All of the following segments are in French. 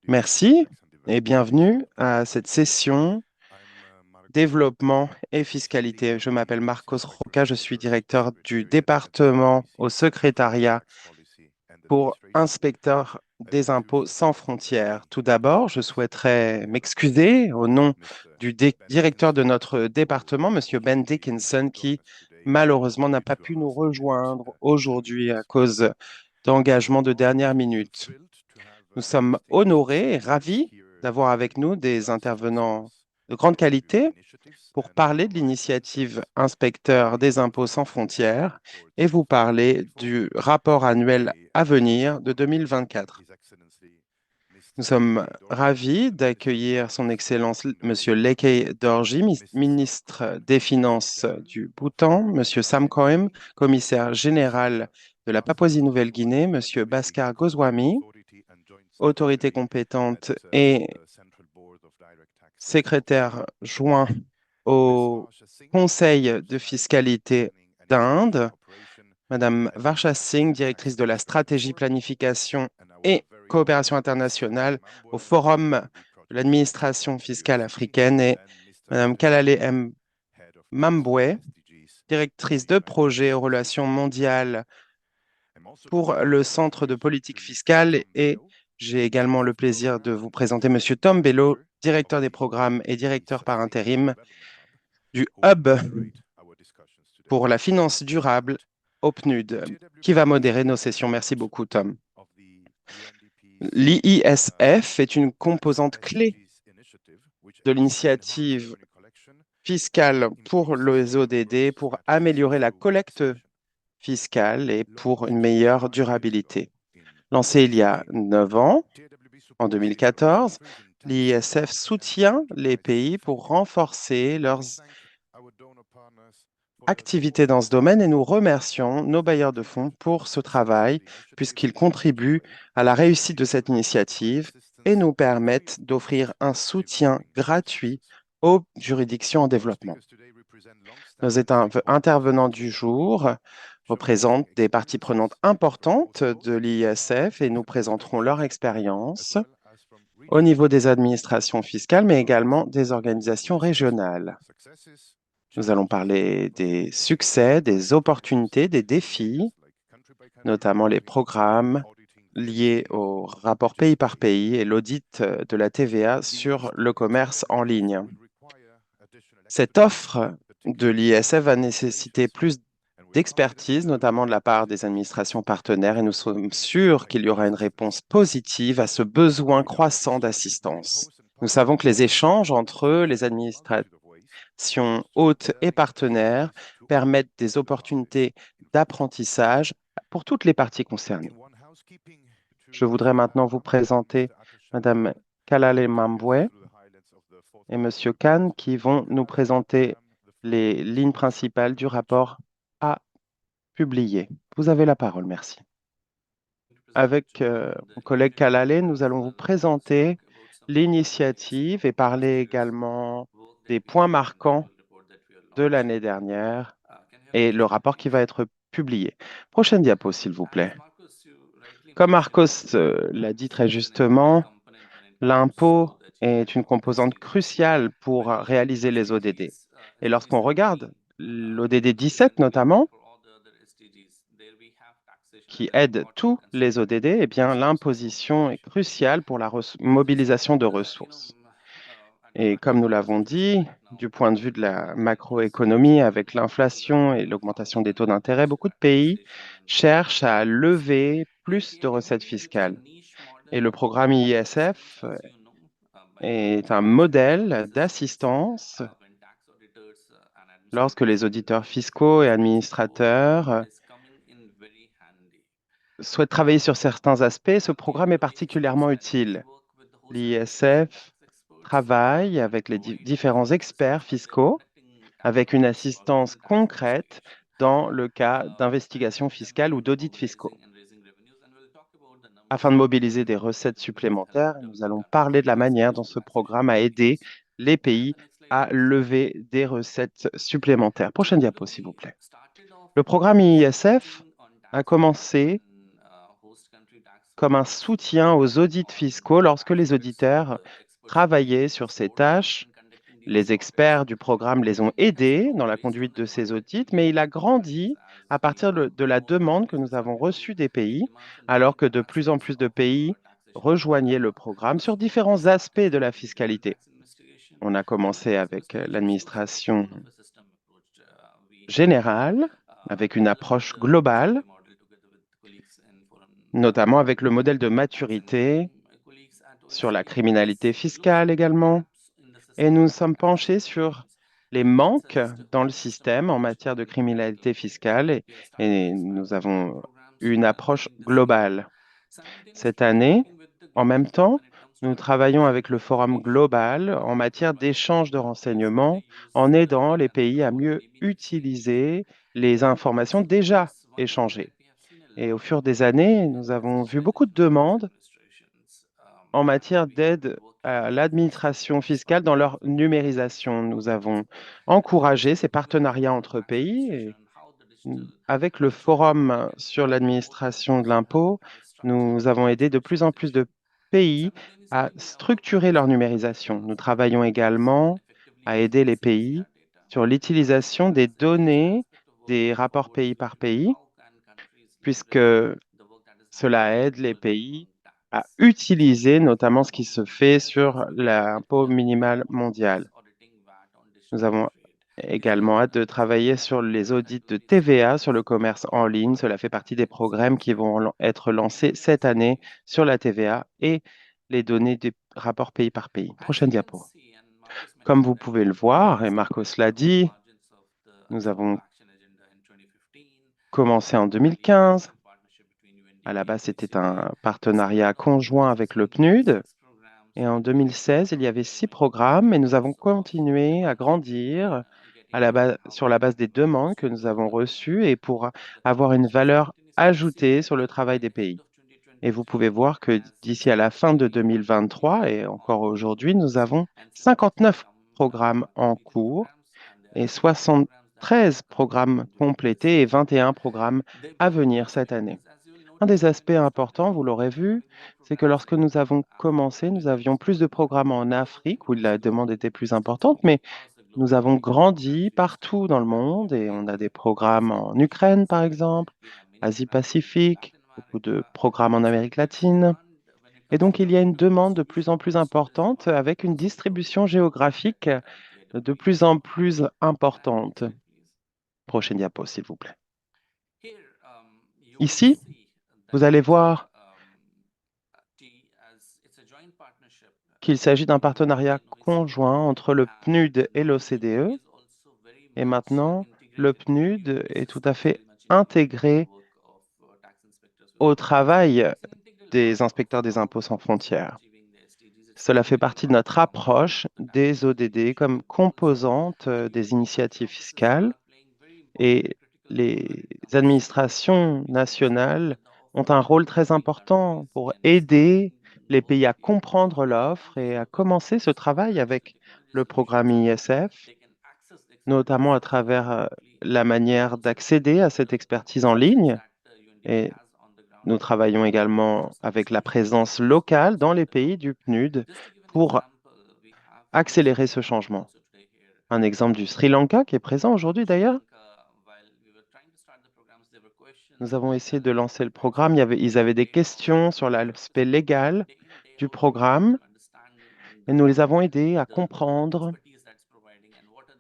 Merci et bienvenue à cette session développement et fiscalité. Je m'appelle Marcos Roca, je suis directeur du département au secrétariat pour inspecteur des impôts sans frontières. Tout d'abord, je souhaiterais m'excuser au nom du directeur de notre département, Monsieur Ben Dickinson, qui malheureusement n'a pas pu nous rejoindre aujourd'hui à cause d'engagements de dernière minute. Nous sommes honorés et ravis d'avoir avec nous des intervenants de grande qualité pour parler de l'initiative Inspecteur des impôts sans frontières et vous parler du rapport annuel à venir de 2024. Nous sommes ravis d'accueillir Son Excellence Monsieur Lekei Dorji, ministre des Finances du Bhoutan, Monsieur Sam Cohen, commissaire général de la Papouasie-Nouvelle-Guinée, Monsieur Bhaskar Goswami, autorité compétente et secrétaire joint au Conseil de fiscalité d'Inde, Madame Varsha Singh, directrice de la stratégie planification et coopération internationale au Forum de l'administration fiscale africaine, et Madame Kalale M. Mambwe, directrice de projet aux relations mondiales pour le Centre de politique fiscale. Et j'ai également le plaisir de vous présenter Monsieur Tom Bello, directeur des programmes et directeur par intérim du Hub pour la finance durable au PNUD, qui va modérer nos sessions. Merci beaucoup, Tom. L'IISF est une composante clé de l'initiative fiscale pour les ODD pour améliorer la collecte fiscale et pour une meilleure durabilité. Lancé il y a 9 ans, en 2014, l'IISF soutient les pays pour renforcer leurs activités dans ce domaine et nous remercions nos bailleurs de fonds pour ce travail puisqu'ils contribuent à la réussite de cette initiative et nous permettent d'offrir un soutien gratuit aux juridictions en développement. Nos intervenants du jour représentent des parties prenantes importantes de l'IISF et nous présenterons leur expérience au niveau des administrations fiscales, mais également des organisations régionales. Nous allons parler des succès, des opportunités, des défis, notamment les programmes liés au rapport pays par pays et l'audit de la TVA sur le commerce en ligne. Cette offre de l'ISF va nécessiter plus d'expertise, notamment de la part des administrations partenaires, et nous sommes sûrs qu'il y aura une réponse positive à ce besoin croissant d'assistance. Nous savons que les échanges entre les administrations hôtes et partenaires permettent des opportunités d'apprentissage pour toutes les parties concernées. Je voudrais maintenant vous présenter Madame Kalale Mambwe et Monsieur Khan qui vont nous présenter les lignes principales du rapport à publier. Vous avez la parole, merci. Avec mon collègue Kalale, nous allons vous présenter l'initiative et parler également des points marquants de l'année dernière et le rapport qui va être publié. Prochaine diapo, s'il vous plaît. Comme Marcos l'a dit très justement, l'impôt est une composante cruciale pour réaliser les ODD. Et lorsqu'on regarde l'ODD 17 notamment, qui aide tous les ODD, eh bien, l'imposition est cruciale pour la mobilisation de ressources. Et comme nous l'avons dit, du point de vue de la macroéconomie, avec l'inflation et l'augmentation des taux d'intérêt, beaucoup de pays cherchent à lever plus de recettes fiscales. Et le programme ISF est un modèle d'assistance lorsque les auditeurs fiscaux et administrateurs souhaitent travailler sur certains aspects. Ce programme est particulièrement utile. L'ISF travaille avec les différents experts fiscaux avec une assistance concrète dans le cas d'investigations fiscales ou d'audits fiscaux. Afin de mobiliser des recettes supplémentaires, nous allons parler de la manière dont ce programme a aidé les pays à lever des recettes supplémentaires. Prochaine diapo, s'il vous plaît. Le programme IISF a commencé comme un soutien aux audits fiscaux lorsque les auditeurs travaillaient sur ces tâches. Les experts du programme les ont aidés dans la conduite de ces audits, mais il a grandi à partir de la demande que nous avons reçue des pays, alors que de plus en plus de pays rejoignaient le programme sur différents aspects de la fiscalité. On a commencé avec l'administration générale, avec une approche globale, notamment avec le modèle de maturité sur la criminalité fiscale également. Et nous nous sommes penchés sur les manques dans le système en matière de criminalité fiscale et nous avons eu une approche globale. Cette année, en même temps, nous travaillons avec le Forum global en matière d'échange de renseignements en aidant les pays à mieux utiliser les informations déjà échangées. Et au fur des années, nous avons vu beaucoup de demandes en matière d'aide à l'administration fiscale dans leur numérisation. Nous avons encouragé ces partenariats entre pays et avec le Forum sur l'administration de l'impôt, nous avons aidé de plus en plus de pays à structurer leur numérisation. Nous travaillons également à aider les pays sur l'utilisation des données des rapports pays par pays, puisque cela aide les pays à utiliser notamment ce qui se fait sur l'impôt minimal mondial. Nous avons également hâte de travailler sur les audits de TVA sur le commerce en ligne. Cela fait partie des programmes qui vont être lancés cette année sur la TVA et les données des rapports pays par pays. Prochaine diapo. Comme vous pouvez le voir, et Marcos l'a dit, nous avons commencé en 2015. À la base, c'était un partenariat conjoint avec le PNUD. Et en 2016, il y avait 6 programmes et nous avons continué à grandir sur la base des demandes que nous avons reçues et pour avoir une valeur ajoutée sur le travail des pays. Et vous pouvez voir que d'ici à la fin de 2023 et encore aujourd'hui, nous avons 59 programmes en cours et 73 programmes complétés et 21 programmes à venir cette année. Un des aspects importants, vous l'aurez vu, c'est que lorsque nous avons commencé, nous avions plus de programmes en Afrique où la demande était plus importante, mais nous avons grandi partout dans le monde et on a des programmes en Ukraine, par exemple, Asie-Pacifique, beaucoup de programmes en Amérique latine. Et donc, il y a une demande de plus en plus importante avec une distribution géographique de plus en plus importante. Prochaine diapo, s'il vous plaît. Ici, vous allez voir qu'il s'agit d'un partenariat conjoint entre le PNUD et l'OCDE. Et maintenant, le PNUD est tout à fait intégré au travail des inspecteurs des impôts sans frontières. Cela fait partie de notre approche des ODD comme composante des initiatives fiscales et les administrations nationales ont un rôle très important pour aider les pays à comprendre l'offre et à commencer ce travail avec le programme ISF, notamment à travers la manière d'accéder à cette expertise en ligne. Et nous travaillons également avec la présence locale dans les pays du PNUD pour accélérer ce changement. Un exemple du Sri Lanka qui est présent aujourd'hui d'ailleurs. Nous avons essayé de lancer le programme. Ils avaient des questions sur l'aspect légal du programme et nous les avons aidés à comprendre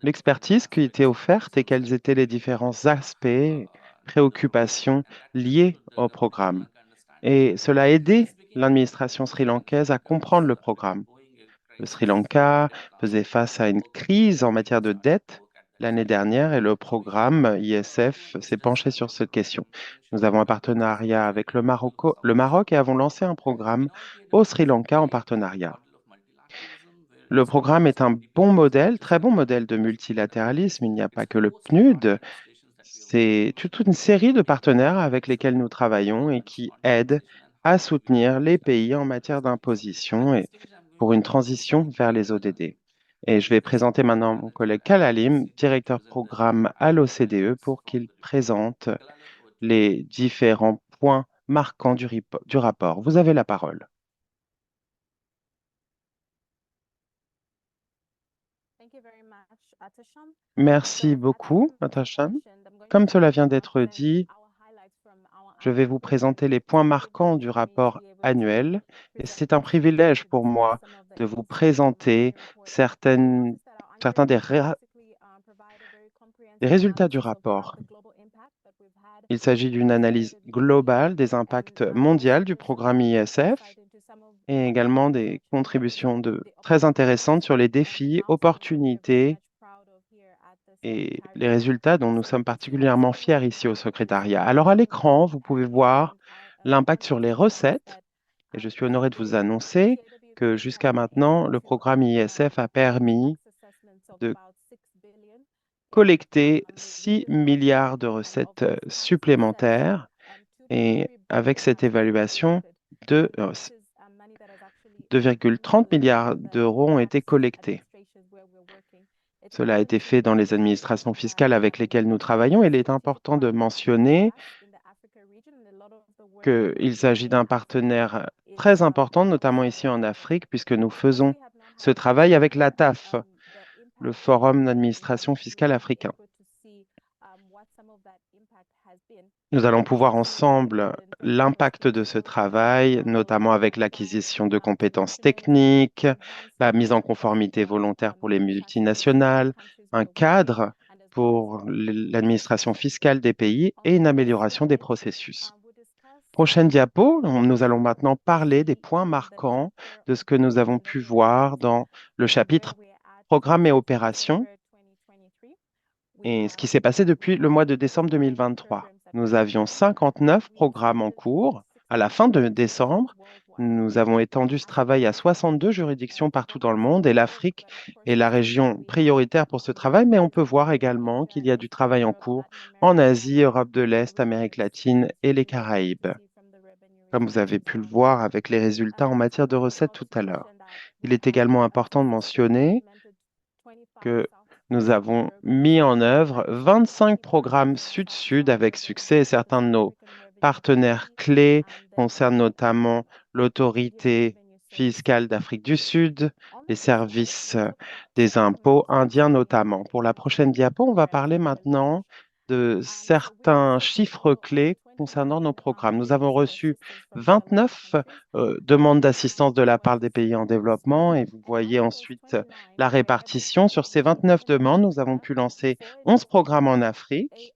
l'expertise qui était offerte et quels étaient les différents aspects, préoccupations liées au programme. Et cela a aidé l'administration sri-lankaise à comprendre le programme. Le Sri Lanka faisait face à une crise en matière de dette l'année dernière et le programme ISF s'est penché sur cette question. Nous avons un partenariat avec le Maroc et avons lancé un programme au Sri Lanka en partenariat. Le programme est un bon modèle, très bon modèle de multilatéralisme. Il n'y a pas que le PNUD, c'est toute une série de partenaires avec lesquels nous travaillons et qui aident à soutenir les pays en matière d'imposition et pour une transition vers les ODD. Et je vais présenter maintenant mon collègue Kalalim, directeur programme à l'OCDE, pour qu'il présente les différents points marquants du rapport. Vous avez la parole. Merci beaucoup, Natasha. Comme cela vient d'être dit, je vais vous présenter les points marquants du rapport annuel et c'est un privilège pour moi de vous présenter certains des résultats du rapport. Il s'agit d'une analyse globale des impacts mondiaux du programme ISF et également des contributions très intéressantes sur les défis, opportunités et les résultats dont nous sommes particulièrement fiers ici au secrétariat. Alors à l'écran, vous pouvez voir l'impact sur les recettes et je suis honoré de vous annoncer que jusqu'à maintenant, le programme ISF a permis de collecter 6 milliards de recettes supplémentaires et avec cette évaluation, de 2,30 milliards d'euros ont été collectés. Cela a été fait dans les administrations fiscales avec lesquelles nous travaillons. Il est important de mentionner qu'il s'agit d'un partenaire très important, notamment ici en Afrique, puisque nous faisons ce travail avec la TAF, le Forum d'administration fiscale africain. Nous allons pouvoir ensemble l'impact de ce travail, notamment avec l'acquisition de compétences techniques, la mise en conformité volontaire pour les multinationales, un cadre pour l'administration fiscale des pays et une amélioration des processus. Prochaine diapo, nous allons maintenant parler des points marquants de ce que nous avons pu voir dans le chapitre Programmes et opérations et ce qui s'est passé depuis le mois de décembre 2023. Nous avions 59 programmes en cours. À la fin de décembre, nous avons étendu ce travail à 62 juridictions partout dans le monde et l'Afrique est la région prioritaire pour ce travail, mais on peut voir également qu'il y a du travail en cours en Asie, Europe de l'Est, Amérique latine et les Caraïbes, comme vous avez pu le voir avec les résultats en matière de recettes tout à l'heure. Il est également important de mentionner que nous avons mis en œuvre 25 programmes Sud-Sud avec succès et certains de nos partenaires clés concernent notamment l'autorité fiscale d'Afrique du Sud, les services des impôts indiens notamment. Pour la prochaine diapo, on va parler maintenant de certains chiffres clés concernant nos programmes. Nous avons reçu 29 demandes d'assistance de la part des pays en développement et vous voyez ensuite la répartition. Sur ces 29 demandes, nous avons pu lancer 11 programmes en Afrique,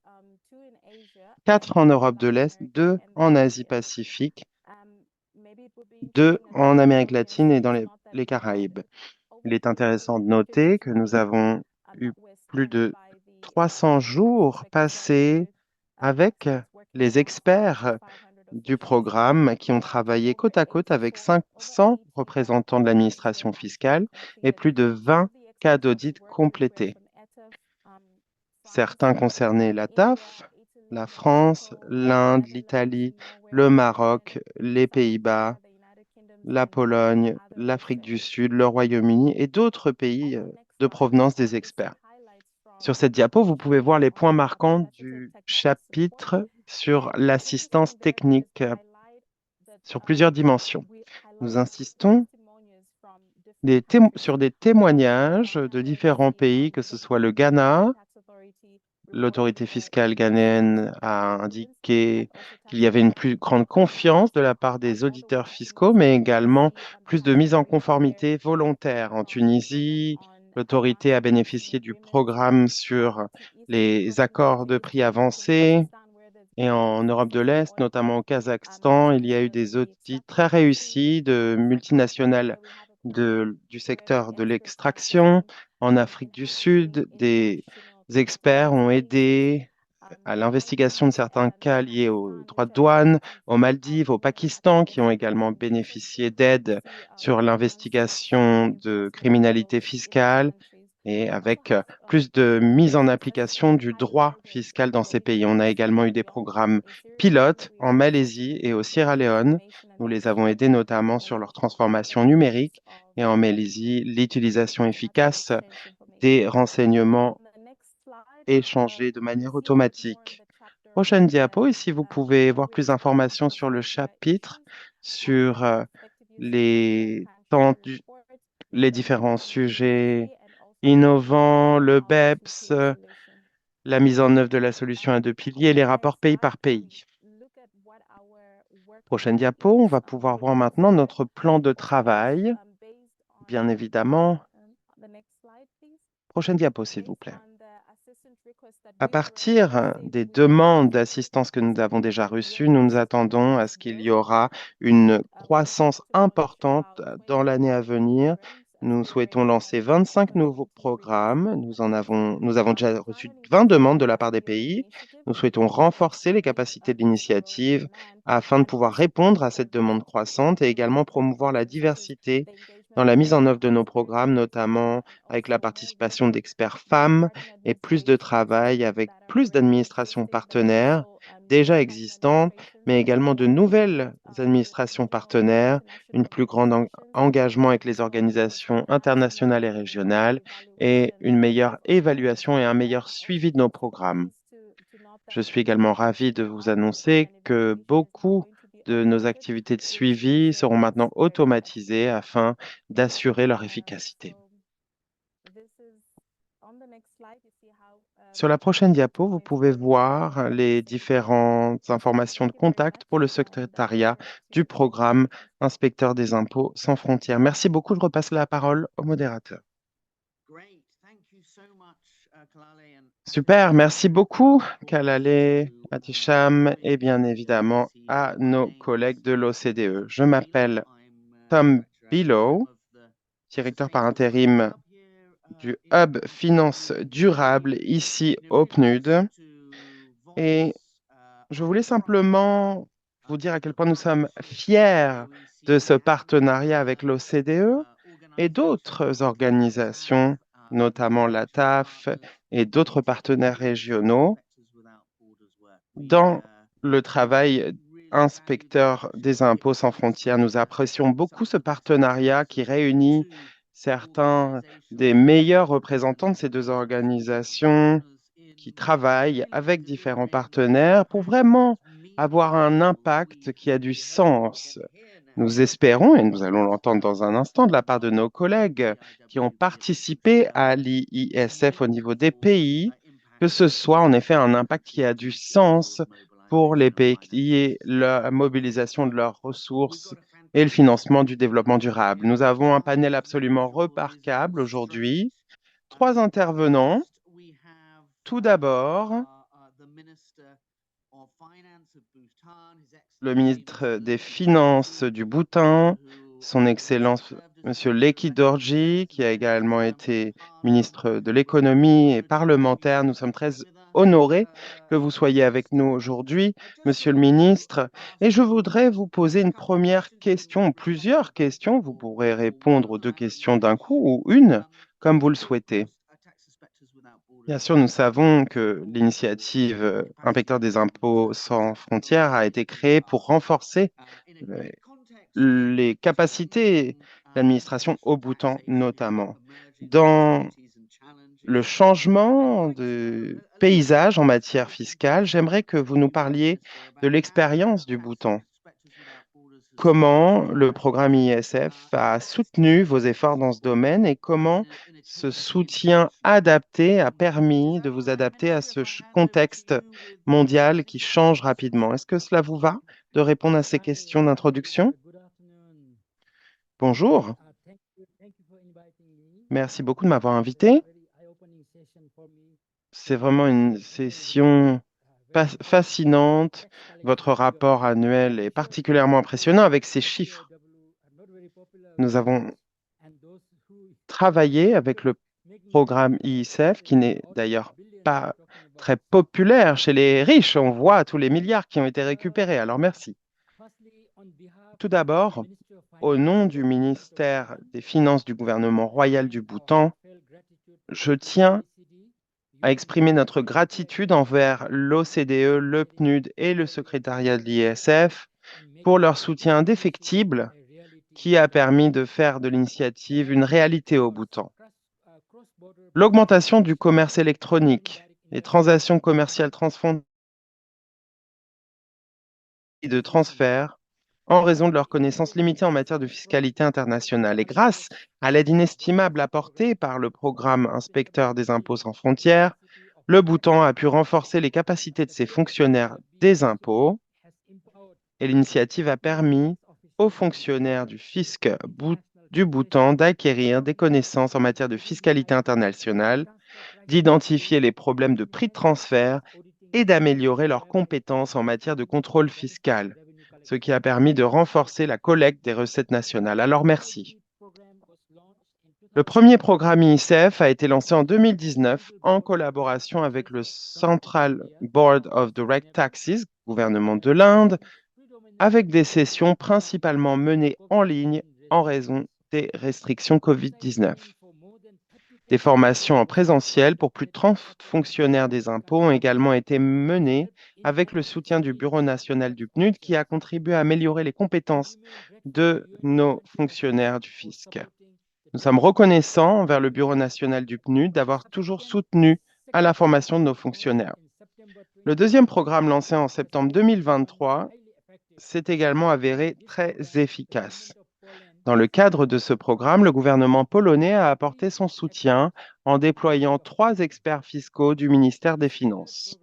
4 en Europe de l'Est, 2 en Asie-Pacifique, 2 en Amérique latine et dans les Caraïbes. Il est intéressant de noter que nous avons eu plus de 300 jours passés avec les experts du programme qui ont travaillé côte à côte avec 500 représentants de l'administration fiscale et plus de 20 cas d'audit complétés. Certains concernaient la TAF, la France, l'Inde, l'Italie, le Maroc, les Pays-Bas, la Pologne, l'Afrique du Sud, le Royaume-Uni et d'autres pays de provenance des experts. Sur cette diapo, vous pouvez voir les points marquants du chapitre sur l'assistance technique sur plusieurs dimensions. Nous insistons sur des témoignages de différents pays, que ce soit le Ghana. L'autorité fiscale ghanéenne a indiqué qu'il y avait une plus grande confiance de la part des auditeurs fiscaux, mais également plus de mise en conformité volontaire. En Tunisie, l'autorité a bénéficié du programme sur les accords de prix avancés. Et en Europe de l'Est, notamment au Kazakhstan, il y a eu des audits très réussis de multinationales du secteur de l'extraction. En Afrique du Sud, des experts ont aidé à l'investigation de certains cas liés aux droits de douane, aux Maldives, au Pakistan, qui ont également bénéficié d'aide sur l'investigation de criminalité fiscale et avec plus de mise en application du droit fiscal dans ces pays. On a également eu des programmes pilotes en Malaisie et au Sierra Leone. Nous les avons aidés notamment sur leur transformation numérique et en Malaisie, l'utilisation efficace des renseignements échangés de manière automatique. Prochaine diapo, ici, vous pouvez voir plus d'informations sur le chapitre, sur les, temps les différents sujets innovants, le BEPS, la mise en œuvre de la solution à deux piliers, les rapports pays par pays. Prochaine diapo, on va pouvoir voir maintenant notre plan de travail, bien évidemment. Prochaine diapo, s'il vous plaît. À partir des demandes d'assistance que nous avons déjà reçues, nous nous attendons à ce qu'il y aura une croissance importante dans l'année à venir. Nous souhaitons lancer 25 nouveaux programmes. Nous avons déjà reçu 20 demandes de la part des pays. Nous souhaitons renforcer les capacités de l'initiative afin de pouvoir répondre à cette demande croissante et également promouvoir la diversité dans la mise en œuvre de nos programmes, notamment avec la participation d'experts femmes et plus de travail avec plus d'administrations partenaires déjà existantes, mais également de nouvelles administrations partenaires, une plus grande engagement avec les organisations internationales et régionales et une meilleure évaluation et un meilleur suivi de nos programmes. Je suis également ravi de vous annoncer que beaucoup de nos activités de suivi seront maintenant automatisées afin d'assurer leur efficacité. Sur la prochaine diapo, vous pouvez voir les différentes informations de contact pour le secrétariat du programme Inspecteur des impôts sans frontières. Merci beaucoup. Je repasse la parole au modérateur. Super, merci beaucoup, Kalale, Atisham et bien évidemment à nos collègues de l'OCDE. Je m'appelle Tom Billow, directeur par intérim du Hub Finance Durable ici au PNUD. Et je voulais simplement vous dire à quel point nous sommes fiers de ce partenariat avec l'OCDE et d'autres organisations, notamment la TAF et d'autres partenaires régionaux, dans le travail inspecteur des impôts sans frontières. Nous apprécions beaucoup ce partenariat qui réunit certains des meilleurs représentants de ces deux organisations qui travaillent avec différents partenaires pour vraiment avoir un impact qui a du sens. Nous espérons, et nous allons l'entendre dans un instant de la part de nos collègues qui ont participé à l'IISF au niveau des pays, que ce soit en effet un impact qui a du sens pour les pays et la mobilisation de leurs ressources et le financement du développement durable. Nous avons un panel absolument remarquable aujourd'hui. Trois intervenants. Tout d'abord, le ministre des Finances du Bhoutan, son Excellence Monsieur Leki Dorji, qui a également été ministre de l'Économie et parlementaire. Nous sommes très honorés que vous soyez avec nous aujourd'hui, Monsieur le ministre. Et je voudrais vous poser une première question, ou plusieurs questions. Vous pourrez répondre aux deux questions d'un coup ou une, comme vous le souhaitez. Bien sûr, nous savons que l'initiative Inspecteur des impôts sans frontières a été créée pour renforcer euh, les capacités d'administration au Bhoutan notamment. Dans le changement de paysage en matière fiscale, j'aimerais que vous nous parliez de l'expérience du Bhoutan. Comment le programme ISF a soutenu vos efforts dans ce domaine et comment ce soutien adapté a permis de vous adapter à ce contexte mondial qui change rapidement. Est-ce que cela vous va de répondre à ces questions d'introduction? Good afternoon. Bonjour, Thank you for inviting me. merci beaucoup de m'avoir invité. Very eye-opening session for me. C'est vraiment une session fascinante. Votre rapport annuel est particulièrement impressionnant avec ces chiffres. Nous avons travaillé avec le programme ISF, qui n'est d'ailleurs pas très populaire chez les riches. On voit tous les milliards qui ont été récupérés. Alors merci. Tout d'abord, au nom du ministère des Finances du gouvernement royal du Bhoutan, je tiens à exprimer notre gratitude envers l'OCDE, le PNUD et le secrétariat de l'ISF pour leur soutien indéfectible qui a permis de faire de l'initiative une réalité au Bhoutan. L'augmentation du commerce électronique, les transactions commerciales transfrontalières, de transfert en raison de leurs connaissances limitées en matière de fiscalité internationale. Et grâce à l'aide inestimable apportée par le programme Inspecteur des impôts sans frontières, le Bhoutan a pu renforcer les capacités de ses fonctionnaires des impôts et l'initiative a permis aux fonctionnaires du fisc du Bhoutan d'acquérir des connaissances en matière de fiscalité internationale, d'identifier les problèmes de prix de transfert et d'améliorer leurs compétences en matière de contrôle fiscal, ce qui a permis de renforcer la collecte des recettes nationales. Alors merci. Le premier programme ICF a été lancé en 2019 en collaboration avec le Central Board of Direct Taxes, gouvernement de l'Inde, avec des sessions principalement menées en ligne en raison des restrictions COVID-19. Des formations en présentiel pour plus de 30 fonctionnaires des impôts ont également été menées avec le soutien du Bureau national du PNUD qui a contribué à améliorer les compétences de nos fonctionnaires du fisc. Nous sommes reconnaissants envers le Bureau national du PNUD d'avoir toujours soutenu à la formation de nos fonctionnaires. Le deuxième programme lancé en septembre 2023 s'est également avéré très efficace. Dans le cadre de ce programme, le gouvernement polonais a apporté son soutien en déployant 3 experts fiscaux du ministère des Finances.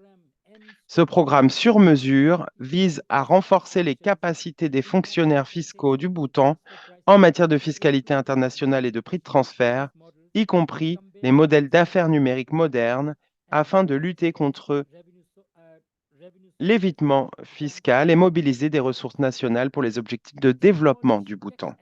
Ce programme sur mesure vise à renforcer les capacités des fonctionnaires fiscaux du Bhoutan en matière de fiscalité internationale et de prix de transfert, y compris les modèles d'affaires numériques modernes, afin de lutter contre l'évitement fiscal et mobiliser des ressources nationales pour les objectifs de développement du Bhoutan.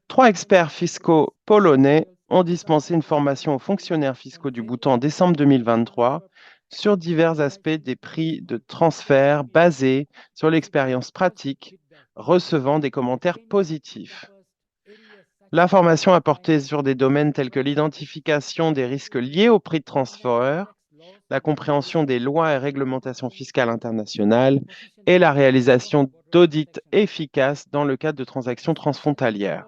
3 experts fiscaux polonais ont dispensé une formation aux fonctionnaires fiscaux du Bhoutan en décembre 2023 sur divers aspects des prix de transfert basés sur l'expérience pratique, recevant des commentaires positifs. La formation a porté sur des domaines tels que l'identification des risques liés aux prix de transfert, la compréhension des lois et réglementations fiscales internationales et la réalisation d'audits efficaces dans le cadre de transactions transfrontalières.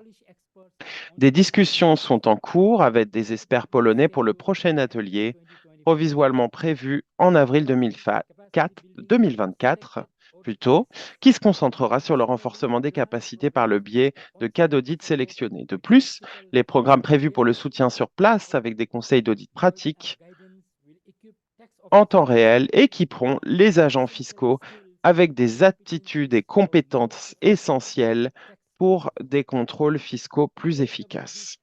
Des discussions sont en cours avec des experts polonais pour le prochain atelier, provisoirement prévu en avril 2024, plutôt, qui se concentrera sur le renforcement des capacités par le biais de cas d'audit sélectionnés. De plus, les programmes prévus pour le soutien sur place avec des conseils d'audit pratiques en temps réel équiperont les agents fiscaux avec des aptitudes et compétences essentielles pour des contrôles fiscaux plus efficaces.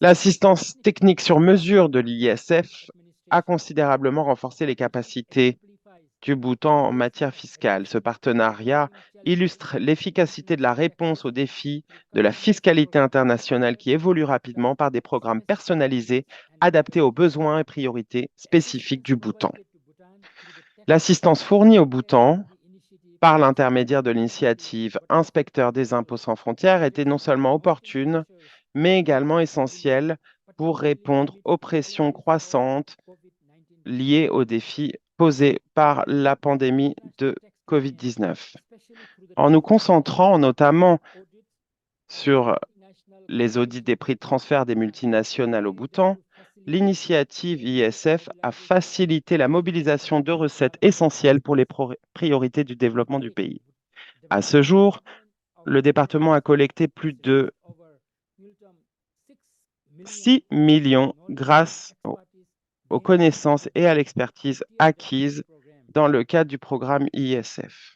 L'assistance technique sur mesure de l'ISF a considérablement renforcé les capacités du Bhoutan en matière fiscale. Ce partenariat illustre l'efficacité de la réponse aux défis de la fiscalité internationale qui évolue rapidement par des programmes personnalisés adaptés aux besoins et priorités spécifiques du Bhoutan. L'assistance fournie au Bhoutan par l'intermédiaire de l'initiative Inspecteur des impôts sans frontières était non seulement opportune, mais également essentielle pour répondre aux pressions croissantes liées aux défis posés par la pandémie de COVID-19. En nous concentrant notamment sur les audits des prix de transfert des multinationales au Bhoutan, l'initiative ISF a facilité la mobilisation de recettes essentielles pour les priorités du développement du pays. À ce jour, le département a collecté plus de 6 millions grâce aux connaissances et à l'expertise acquises dans le cadre du programme ISF.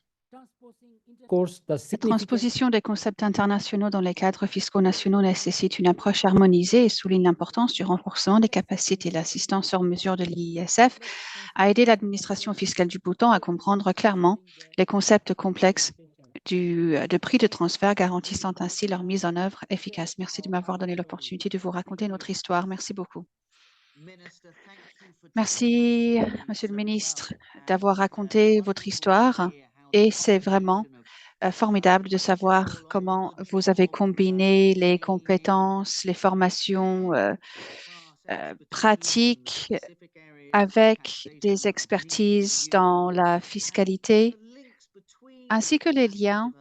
La transposition des concepts internationaux dans les cadres fiscaux nationaux nécessite une approche harmonisée et souligne l'importance du renforcement des capacités. L'assistance sur mesure de l'ISF a aidé l'administration fiscale du Bhoutan à comprendre clairement les concepts complexes de prix de transfert, garantissant ainsi leur mise en œuvre efficace. Merci de m'avoir donné l'opportunité de vous raconter notre histoire. Merci beaucoup. Merci, Monsieur le ministre, d'avoir raconté votre histoire. Et c'est vraiment formidable de savoir comment vous avez combiné les compétences, les formations pratiques avec des expertises dans la fiscalité, ainsi que les liens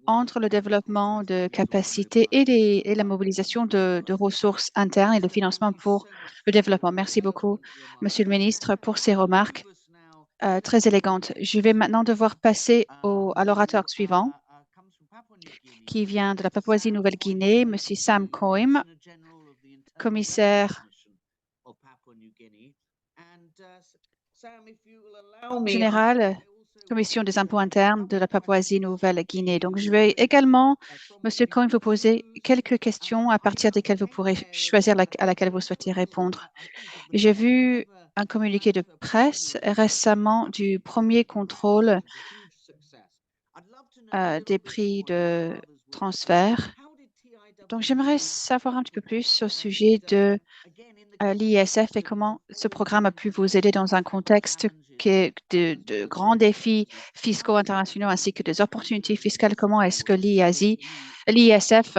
entre le développement de capacités et la mobilisation de ressources internes et le financement pour le développement. Merci beaucoup, Monsieur le ministre, pour ces remarques très élégantes. Je vais maintenant devoir passer au à l'orateur suivant, qui vient de la Papouasie-Nouvelle-Guinée, M. Sam Coim, commissaire général, Commission des impôts internes de la Papouasie-Nouvelle-Guinée. Donc, je vais également, M. Coim, vous poser quelques questions à partir desquelles vous pourrez choisir à laquelle vous souhaitez répondre. J'ai vu un communiqué de presse récemment du premier contrôle des prix de transfert. Donc, j'aimerais savoir un petit peu plus au sujet de l'ISF et comment ce programme a pu vous aider dans un contexte qui est de grands défis fiscaux internationaux ainsi que des opportunités fiscales. Comment est-ce que l'ISF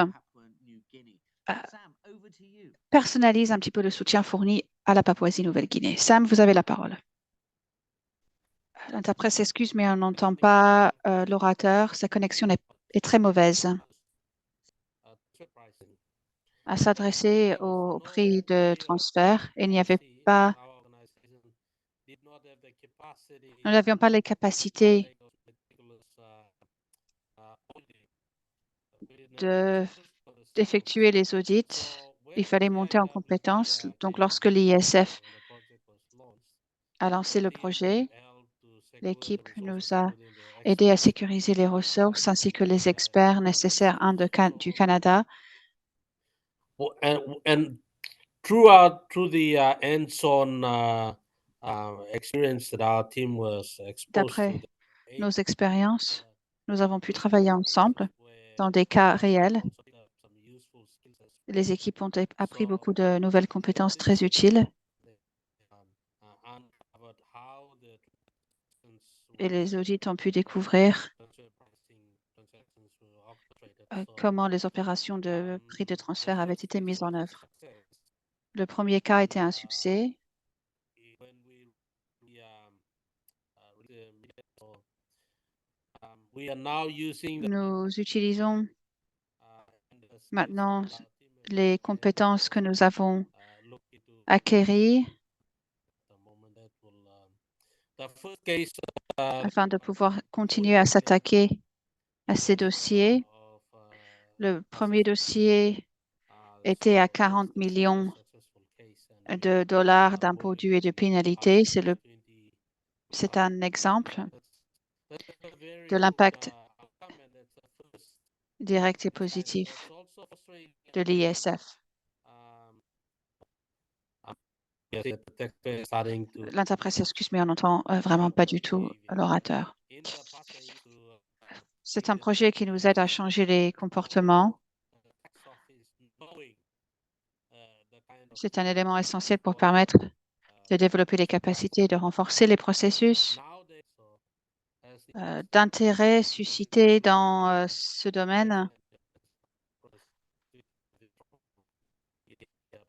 personnalise un petit peu le soutien fourni à la Papouasie-Nouvelle-Guinée? Sam, vous avez la parole. L'interprète s'excuse, mais on n'entend pas l'orateur. Sa connexion est très mauvaise. À s'adresser au prix de transfert, il n'y avait pas, nous n'avions pas les capacités d'effectuer les audits. Il fallait monter en compétences. Donc, lorsque l'ISF a lancé le projet, l'équipe nous a aidé à sécuriser les ressources ainsi que les experts nécessaires du Canada. And through the hands-on experience that our team was exposed D'après to, nos expériences, nous avons pu travailler ensemble dans des cas réels. Les équipes ont appris beaucoup de nouvelles compétences très utiles et les audits ont pu découvrir comment les opérations de prix de transfert avaient été mises en œuvre. Le premier cas était un succès. Nous utilisons maintenant les compétences que nous avons acquises afin de pouvoir continuer à s'attaquer à ces dossiers. Le premier dossier était à 40 millions de dollars d'impôts dus et de pénalités. C'est un exemple de l'impact direct et positif de l'ISF. L'interprète s'excuse, mais on n'entend vraiment pas du tout l'orateur. C'est un projet qui nous aide à changer les comportements. C'est un élément essentiel pour permettre de développer les capacités et de renforcer les processus d'intérêt suscités dans ce domaine.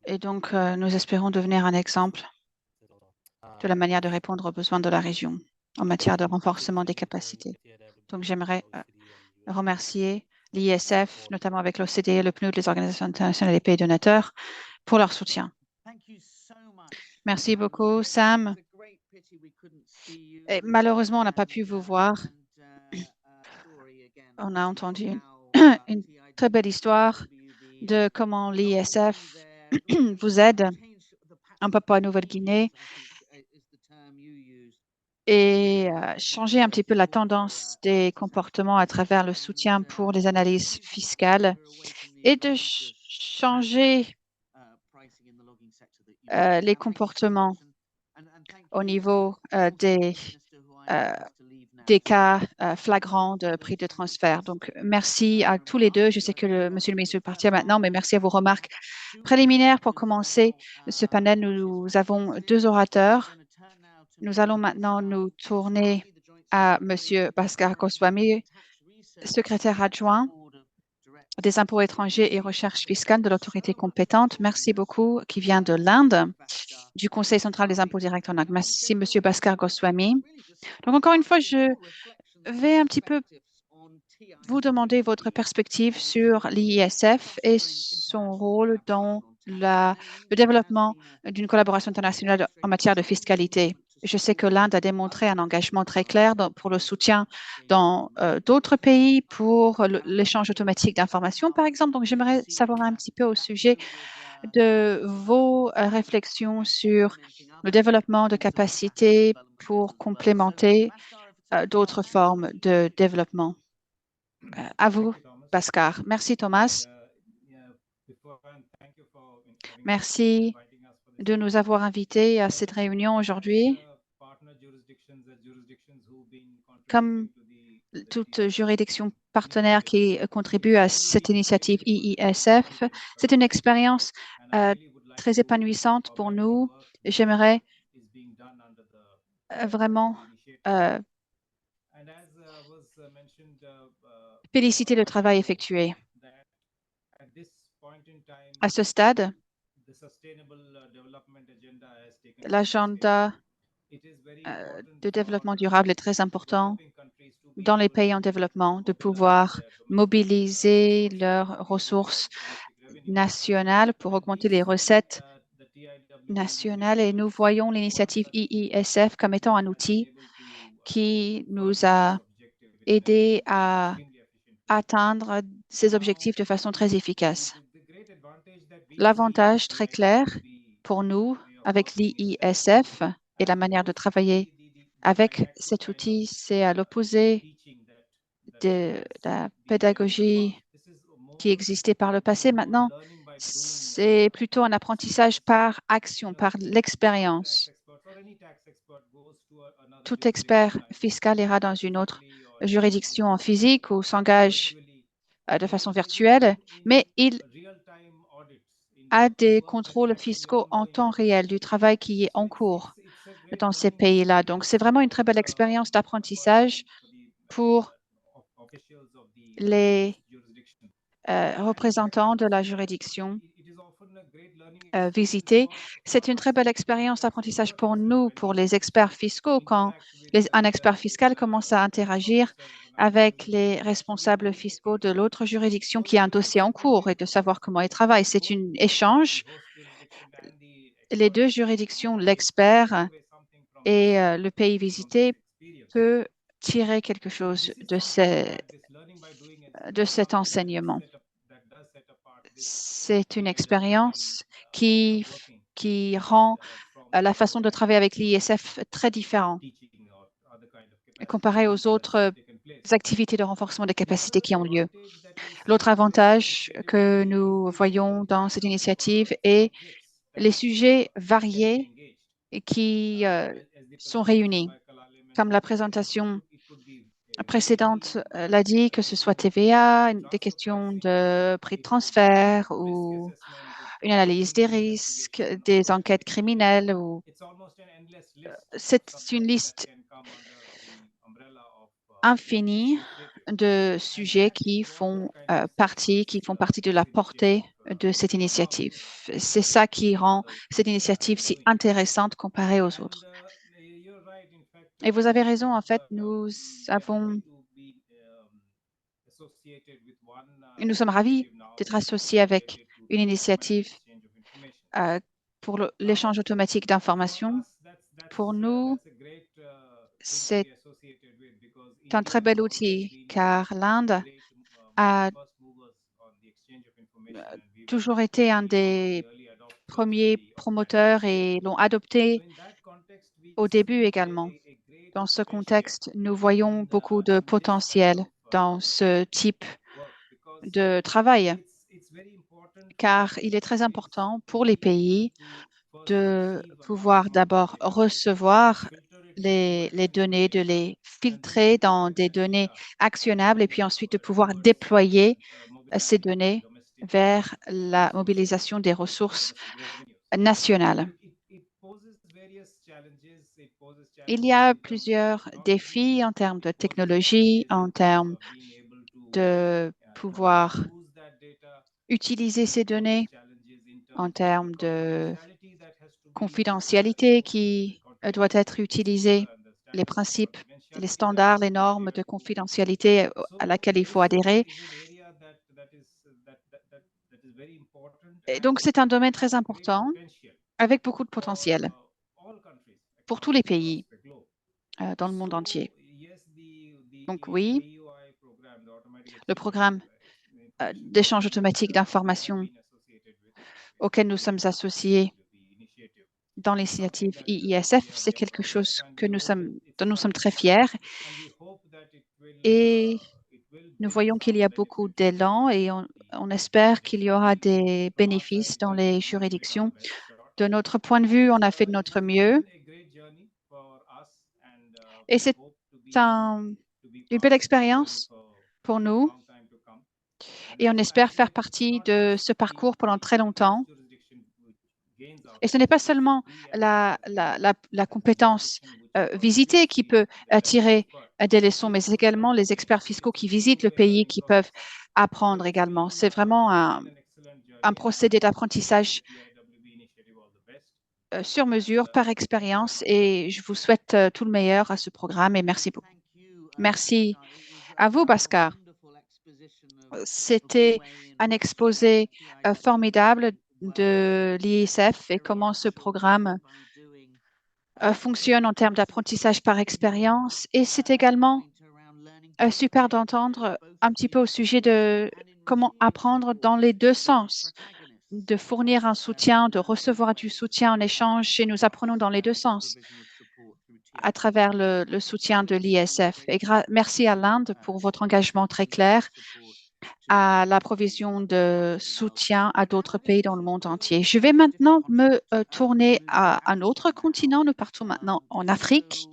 Et donc, nous espérons devenir un exemple de la manière de répondre aux besoins de la région en matière de renforcement des capacités. Donc, j'aimerais remercier l'ISF, notamment avec l'OCDE, le PNUD, les organisations internationales et les pays donateurs, pour leur soutien. Merci beaucoup, Sam. Et malheureusement, on n'a pas pu vous voir. On a entendu une très belle histoire de comment l'ISF vous aide en Papouasie-Nouvelle-Guinée et changer un petit peu la tendance des comportements à travers le soutien pour les analyses fiscales et de changer les comportements au niveau des cas flagrants de prix de transfert. Donc, merci à tous les deux. Je sais que monsieur le ministre est parti maintenant, mais merci à vos remarques préliminaires. Pour commencer ce panel, nous avons deux orateurs. Nous allons maintenant nous tourner à monsieur Bhaskar Goswami, secrétaire adjoint des impôts étrangers et recherche fiscale de l'autorité compétente. Merci beaucoup, qui vient de l'Inde, du Conseil central des impôts directs en Inde. Merci, monsieur Bhaskar Goswami. Donc, encore une fois, je vais un petit peu vous demander votre perspective sur l'ISF et son rôle dans le développement d'une collaboration internationale en matière de fiscalité. Je sais que l'Inde a démontré un engagement très clair pour le soutien dans d'autres pays pour l'échange automatique d'informations, par exemple. Donc, j'aimerais savoir un petit peu au sujet de vos réflexions sur le développement de capacités pour complémenter d'autres formes de développement. À vous, Bhaskar. Merci, Thomas. Merci de nous avoir invités à cette réunion aujourd'hui. Comme toute juridiction partenaire qui contribue à cette initiative IISF, c'est une expérience très épanouissante pour nous. J'aimerais vraiment féliciter le travail effectué. À ce stade, l'agenda de développement durable est très important dans les pays en développement, de pouvoir mobiliser leurs ressources nationales pour augmenter les recettes nationales. Et nous voyons l'initiative IISF comme étant un outil qui nous a aidés à atteindre ces objectifs de façon très efficace. L'avantage très clair pour nous avec l'IISF et la manière de travailler avec cet outil, c'est à l'opposé de la pédagogie qui existait par le passé. Maintenant, c'est plutôt un apprentissage par action, par l'expérience. Tout expert fiscal ira dans une autre juridiction en physique ou s'engage de façon virtuelle, mais il a des contrôles fiscaux en temps réel du travail qui est en cours dans ces pays-là. Donc, c'est vraiment une très belle expérience d'apprentissage pour les représentants de la juridiction visitée. C'est une très belle expérience d'apprentissage pour nous, pour les experts fiscaux, quand un expert fiscal commence à interagir avec les responsables fiscaux de l'autre juridiction qui a un dossier en cours et de savoir comment ils travaillent. C'est un échange. Les deux juridictions, l'expert et le pays visité, peut tirer quelque chose de cet enseignement. C'est une expérience qui rend la façon de travailler avec l'ISF très différente comparée aux autres activités de renforcement des capacités qui ont lieu. L'autre avantage que nous voyons dans cette initiative est les sujets variés qui sont réunis. Comme la présentation précédente l'a dit, que ce soit TVA, des questions de prix de transfert ou une analyse des risques, des enquêtes criminelles. C'est une liste infinie de sujets qui font partie de la portée de cette initiative. C'est ça qui rend cette initiative si intéressante comparée aux autres. Et vous avez raison, en fait, nous sommes ravis d'être associés avec une initiative pour l'échange automatique d'informations. Pour nous, c'est un très bel outil car l'Inde a toujours été un des premiers promoteurs et l'ont adopté au début également. Dans ce contexte, nous voyons beaucoup de potentiel dans ce type de travail, car il est très important pour les pays de pouvoir d'abord recevoir les données, de les filtrer dans des données actionnables et puis ensuite de pouvoir déployer ces données vers la mobilisation des ressources nationales. Il y a plusieurs défis en termes de technologie, en termes de pouvoir utiliser ces données, en termes de confidentialité qui doit être utilisée, les principes, les standards, les normes de confidentialité à laquelle il faut adhérer. Et donc, c'est un domaine très important avec beaucoup de potentiel. pour tous les pays dans le monde entier. Donc oui, le programme d'échange automatique d'informations auquel nous sommes associés dans l'initiative IISF, c'est quelque chose dont nous sommes très fiers et nous voyons qu'il y a beaucoup d'élan et on espère qu'il y aura des bénéfices dans les juridictions. De notre point de vue, on a fait de notre mieux et c'est une belle expérience pour nous et on espère faire partie de ce parcours pendant très longtemps. Et ce n'est pas seulement la compétence visitée qui peut attirer des leçons, mais c'est également les experts fiscaux qui visitent le pays qui peuvent apprendre également. C'est vraiment un procédé d'apprentissage sur mesure, par expérience, et je vous souhaite tout le meilleur à ce programme et merci beaucoup. Merci à vous, Bhaskar. C'était un exposé formidable de l'ISF et comment ce programme fonctionne en termes d'apprentissage par expérience. Et c'est également super d'entendre un petit peu au sujet de comment apprendre dans les deux sens, de fournir un soutien, de recevoir du soutien en échange, et nous apprenons dans les deux sens à travers le soutien de l'ISF. Et merci à l'Inde pour votre engagement très clair à la provision de soutien à d'autres pays dans le monde entier. Je vais maintenant me tourner à un autre continent. Nous partons maintenant en Afrique.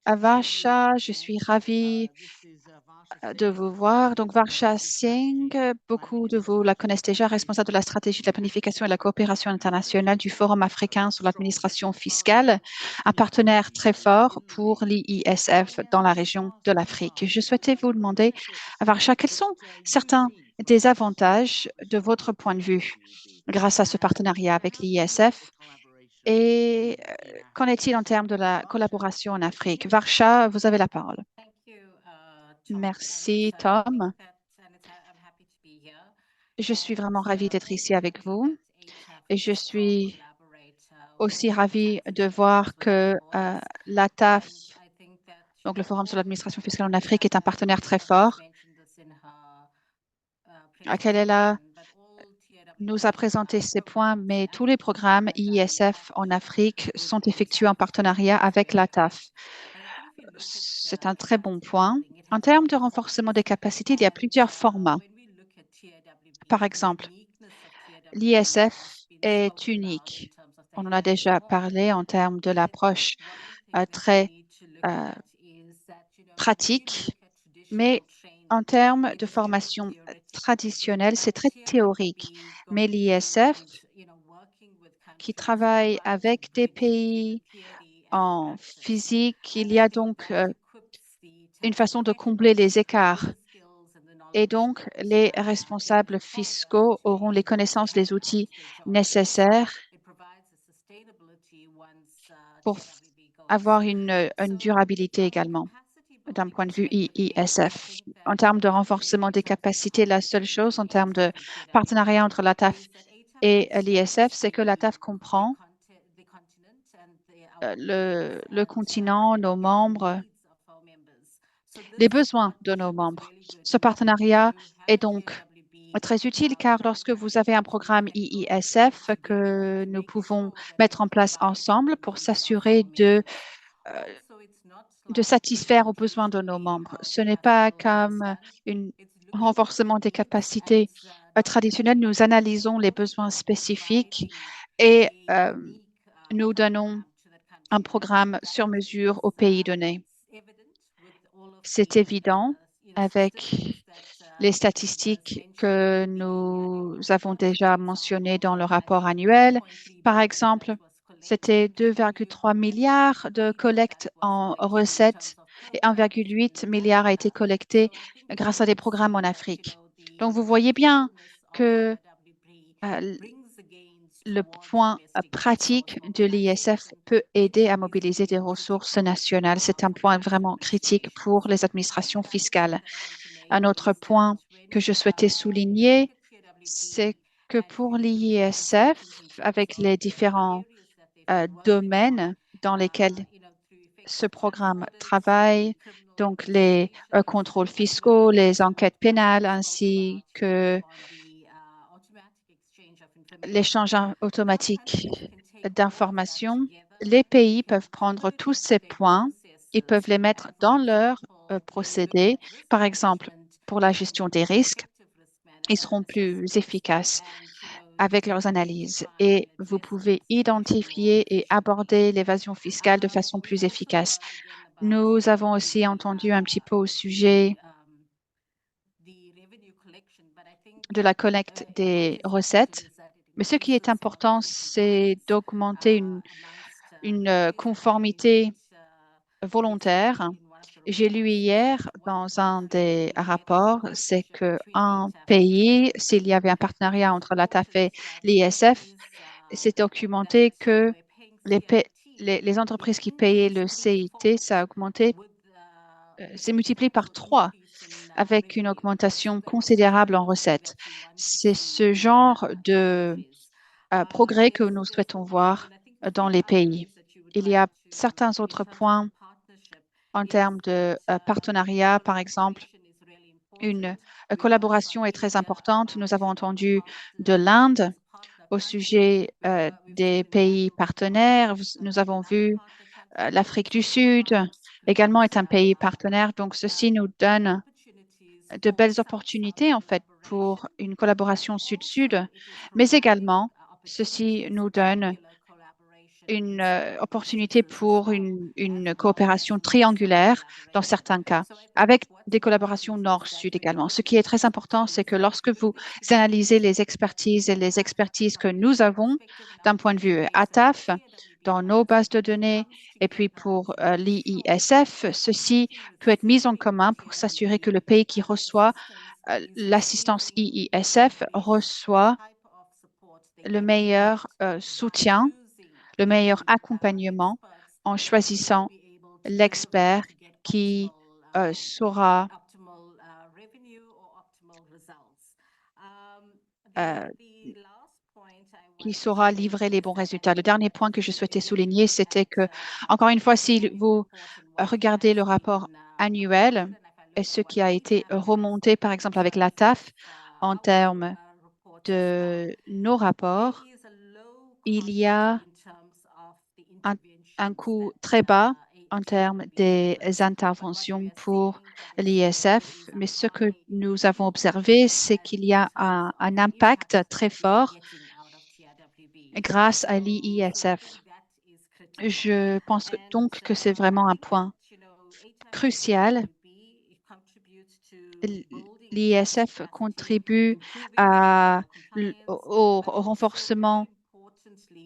Varsha, je suis ravie de vous voir. Donc, Varsha Singh, beaucoup de vous la connaissent déjà, responsable de la stratégie de la planification et de la coopération internationale du Forum africain sur l'administration fiscale, un partenaire très fort pour l'IISF dans la région de l'Afrique. Je souhaitais vous demander, Varsha, quels sont certains des avantages de votre point de vue grâce à ce partenariat avec l'IISF? Et qu'en est-il en termes de la collaboration en Afrique? Varsha, vous avez la parole. Merci, Tom. Je suis vraiment ravie d'être ici avec vous et je suis aussi ravie de voir que l'ATAF, donc le Forum sur l'administration fiscale en Afrique, est un partenaire très fort. Akelela nous a présenté ces points, mais tous les programmes IISF en Afrique sont effectués en partenariat avec l'ATAF. C'est un très bon point. En termes de renforcement des capacités, il y a plusieurs formats. Par exemple, l'ISF est unique. On en a déjà parlé en termes de l'approche très pratique, mais en termes de formation traditionnelle, c'est très théorique. Mais l'ISF, qui travaille avec des pays en physique, il y a donc une façon de combler les écarts. Et donc, les responsables fiscaux auront les connaissances, les outils nécessaires pour avoir une durabilité également d'un point de vue IISF. En termes de renforcement des capacités, la seule chose en termes de partenariat entre l'ATAF et l'ISF, c'est que l'ATAF comprend le continent, nos membres, les besoins de nos membres. Ce partenariat est donc très utile car lorsque vous avez un programme IISF que nous pouvons mettre en place ensemble pour s'assurer de satisfaire aux besoins de nos membres. Ce n'est pas comme un renforcement des capacités traditionnelles. Nous analysons les besoins spécifiques et nous donnons un programme sur mesure au pays donné. C'est évident avec les statistiques que nous avons déjà mentionnées dans le rapport annuel. Par exemple, c'était 2,3 milliards de collecte en recettes et 1,8 milliard a été collecté grâce à des programmes en Afrique. Donc, vous voyez bien que le point pratique de l'ISF peut aider à mobiliser des ressources nationales. C'est un point vraiment critique pour les administrations fiscales. Un autre point que je souhaitais souligner, c'est que pour l'ISF, avec les différents domaines dans lesquels ce programme travaille, donc les contrôles fiscaux, les enquêtes pénales, ainsi que l'échange automatique d'informations. Les pays peuvent prendre tous ces points et peuvent les mettre dans leur procédé. Par exemple, pour la gestion des risques, ils seront plus efficaces avec leurs analyses et vous pouvez identifier et aborder l'évasion fiscale de façon plus efficace. Nous avons aussi entendu un petit peu au sujet de la collecte des recettes, mais ce qui est important, c'est d'augmenter une conformité volontaire. J'ai lu hier dans un des rapports, c'est qu'un pays, s'il y avait un partenariat entre la TAF et l'ISF, c'est documenté que les entreprises qui payaient le CIT, ça a augmenté, c'est multiplié par 3 avec une augmentation considérable en recettes. C'est ce genre de progrès que nous souhaitons voir dans les pays. Il y a certains autres points en termes de partenariat, par exemple. Une collaboration est très importante. Nous avons entendu de l'Inde au sujet des pays partenaires. Nous avons vu l'Afrique du Sud également est un pays partenaire. Donc, ceci nous donne de belles opportunités, en fait, pour une collaboration sud-sud, mais également, ceci nous donne une opportunité pour une coopération triangulaire dans certains cas, avec des collaborations nord-sud également. Ce qui est très important, c'est que lorsque vous analysez les expertises et les expertises que nous avons d'un point de vue ATAF, dans nos bases de données, et puis pour l'IISF, ceci peut être mis en commun pour s'assurer que le pays qui reçoit l'assistance IISF reçoit le meilleur soutien, le meilleur accompagnement en choisissant l'expert qui saura livrer les bons résultats. Le dernier point que je souhaitais souligner, c'était que, encore une fois, si vous regardez le rapport annuel et ce qui a été remonté, par exemple, avec la TAF en termes de nos rapports, il y a un coût très bas en termes des interventions pour l'ISF, mais ce que nous avons observé, c'est qu'il y a un impact très fort grâce à l'ISF. Je pense donc que c'est vraiment un point crucial. L'ISF contribue au renforcement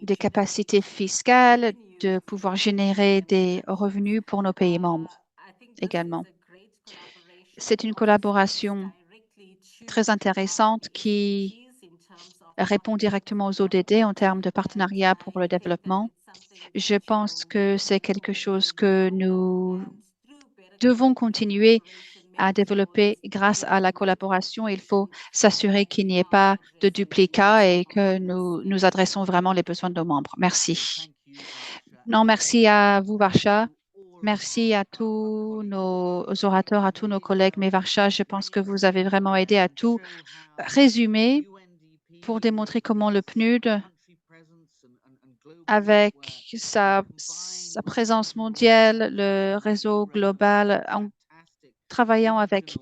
des capacités fiscales, de pouvoir générer des revenus pour nos pays membres également. C'est une collaboration très intéressante qui répond directement aux ODD en termes de partenariat pour le développement. Je pense que c'est quelque chose que nous devons continuer à développer grâce à la collaboration. Il faut s'assurer qu'il n'y ait pas de duplicat et que nous adressons vraiment les besoins de nos membres. Merci. Non, merci à vous, Varsha. Merci à tous nos orateurs, à tous nos collègues. Mais Varsha, je pense que vous avez vraiment aidé à tout résumer pour démontrer comment le PNUD, avec sa présence mondiale, le réseau global, en travaillant avec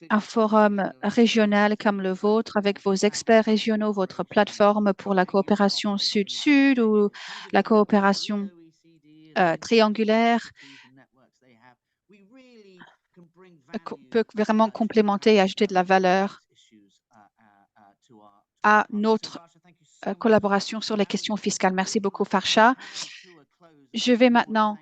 un forum régional comme le vôtre, avec vos experts régionaux, votre plateforme pour la coopération sud-sud ou la coopération triangulaire, peut vraiment complémenter et ajouter de la valeur à notre collaboration sur les questions fiscales. Merci beaucoup, Farsha. Je vais maintenant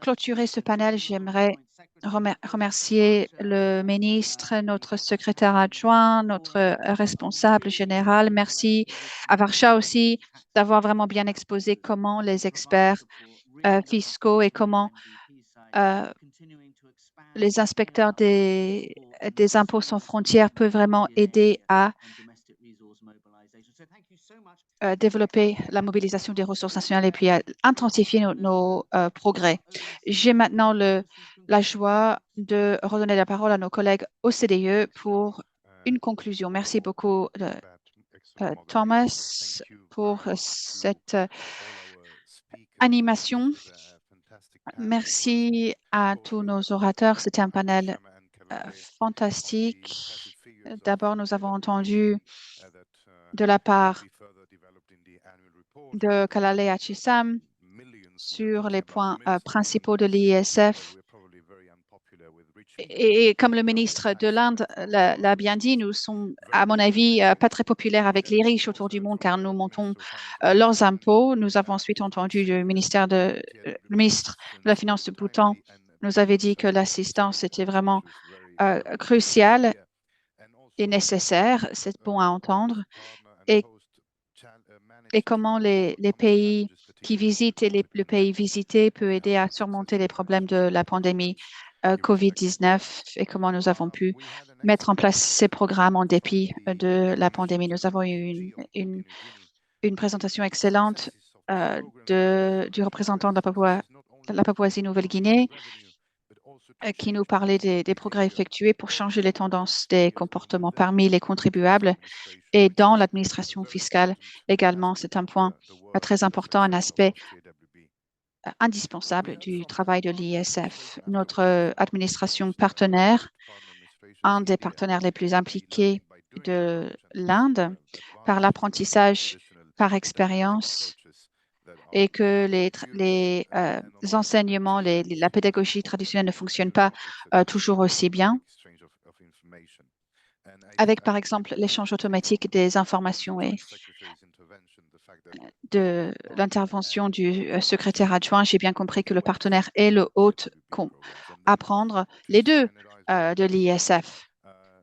clôturer ce panel. J'aimerais remercier le ministre, notre secrétaire adjoint, notre responsable général. Merci à Varsha aussi d'avoir vraiment bien exposé comment les experts fiscaux et comment les inspecteurs des impôts sans frontières peuvent vraiment aider à développer la mobilisation des ressources nationales et puis intensifier nos progrès. J'ai maintenant la joie de redonner la parole à nos collègues OCDE pour une conclusion. Merci beaucoup, Thomas, pour cette animation. Merci à tous nos orateurs. C'était un panel fantastique. D'abord, nous avons entendu de la part de Kalale Achisam sur les points principaux de l'ISF. Et comme le ministre de l'Inde l'a bien dit, nous sommes, à mon avis, pas très populaires avec les riches autour du monde car nous montons leurs impôts. Nous avons ensuite entendu le ministre de la Finance du Bhoutan nous avait dit que l'assistance était vraiment cruciale et nécessaire. C'est bon à entendre. Et comment les pays qui visitent et le pays visité peut aider à surmonter les problèmes de la pandémie COVID-19 et comment nous avons pu mettre en place ces programmes en dépit de la pandémie. Nous avons eu une présentation excellente du représentant de la Papouasie-Nouvelle-Guinée qui nous parlait des progrès effectués pour changer les tendances des comportements parmi les contribuables et dans l'administration fiscale également. C'est un point très important, un aspect indispensable du travail de l'ISF. Notre administration partenaire, un des partenaires les plus impliqués de l'Inde, par l'apprentissage, par expérience, et que les enseignements, la pédagogie traditionnelle ne fonctionne pas toujours aussi bien. Avec, par exemple, l'échange automatique des informations et de l'intervention du secrétaire adjoint, j'ai bien compris que le partenaire et le hôte apprendre les deux de l'ISF.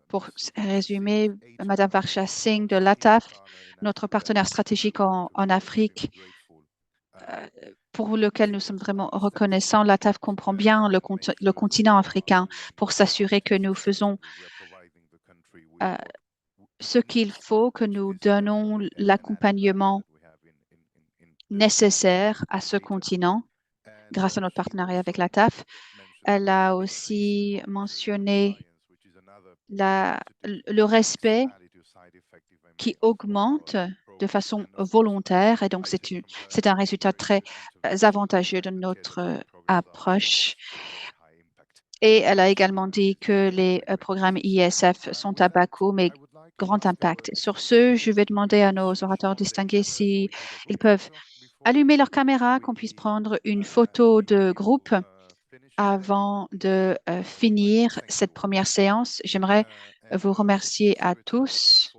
Pour résumer, Madame Varsha Singh de l'ATAF, notre partenaire stratégique en Afrique, pour lequel nous sommes vraiment reconnaissants. L'ATAF comprend bien le continent africain pour s'assurer que nous faisons ce qu'il faut, que nous donnons l'accompagnement nécessaire à ce continent grâce à notre partenariat avec l'ATAF. Elle a aussi mentionné le respect qui augmente de façon volontaire et donc c'est un résultat très avantageux de notre approche. Et elle a également dit que les programmes ISF sont à bas coût mais grand impact. Sur ce, je vais demander à nos orateurs distingués s'ils peuvent allumer leur caméra, qu'on puisse prendre une photo de groupe avant de finir cette première séance. J'aimerais vous remercier à tous